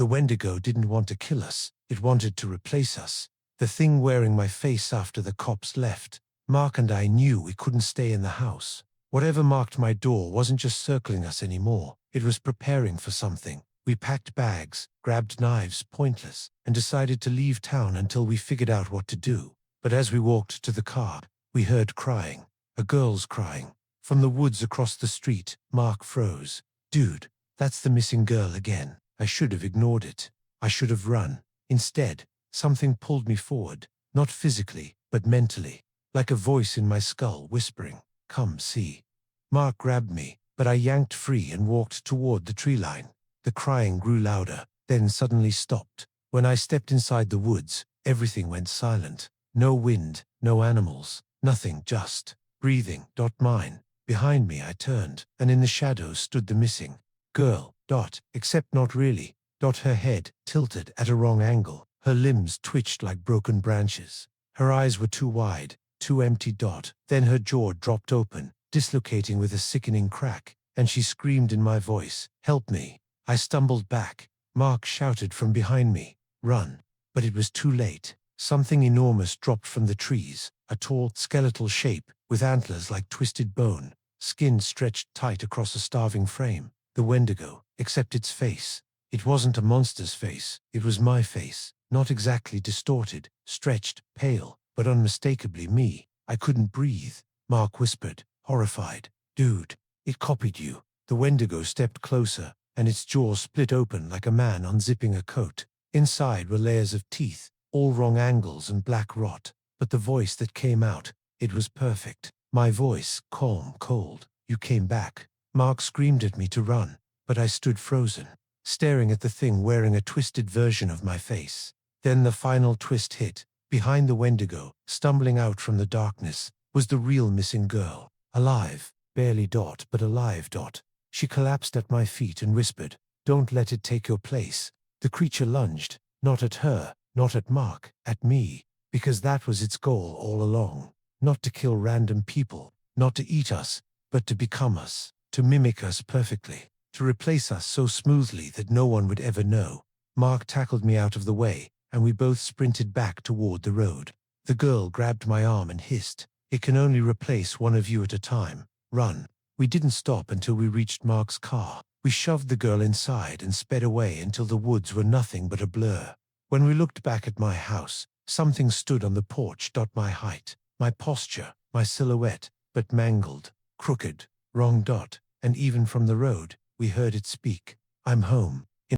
The Wendigo didn't want to kill us, it wanted to replace us. The thing wearing my face after the cops left. Mark and I knew we couldn't stay in the house. Whatever marked my door wasn't just circling us anymore, it was preparing for something. We packed bags, grabbed knives, pointless, and decided to leave town until we figured out what to do. But as we walked to the car, we heard crying. A girl's crying. From the woods across the street, Mark froze. Dude, that's the missing girl again. I should have ignored it. I should have run. Instead, something pulled me forward, not physically, but mentally, like a voice in my skull whispering, "Come see." Mark grabbed me, but I yanked free and walked toward the tree line. The crying grew louder, then suddenly stopped. When I stepped inside the woods, everything went silent. No wind, no animals, nothing, just breathing. Mine. Behind me I turned, and in the shadows stood the missing girl. Except not really. Her head tilted at a wrong angle. Her limbs twitched like broken branches. Her eyes were too wide, too empty. Then her jaw dropped open, dislocating with a sickening crack, and she screamed in my voice, "Help me." I stumbled back. Mark shouted from behind me, "Run." But it was too late. Something enormous dropped from the trees, a tall, skeletal shape, with antlers like twisted bone, skin stretched tight across a starving frame. The Wendigo, except its face. It wasn't a monster's face, it was my face, not exactly distorted, stretched, pale, but unmistakably me. I couldn't breathe. Mark whispered, horrified, "Dude, it copied you." The Wendigo stepped closer, and its jaw split open like a man unzipping a coat. Inside were layers of teeth, all wrong angles and black rot. But the voice that came out, it was perfect. My voice, calm, cold. "You came back." Mark screamed at me to run, but I stood frozen, staring at the thing wearing a twisted version of my face. Then the final twist hit. Behind the Wendigo, stumbling out from the darkness, was the real missing girl. Alive, barely but alive. She collapsed at my feet and whispered, "Don't let it take your place." The creature lunged, not at her, not at Mark, at me, because that was its goal all along. Not to kill random people, not to eat us, but to become us, to mimic us perfectly, to replace us so smoothly that no one would ever know. Mark tackled me out of the way, and we both sprinted back toward the road. The girl grabbed my arm and hissed, "It can only replace one of you at a time. Run." We didn't stop until we reached Mark's car. We shoved the girl inside and sped away until the woods were nothing but a blur. When we looked back at my house, something stood on the porch. My height, my posture, my silhouette, but mangled, crooked, wrong. And even from the road, we heard it speak, "I'm home."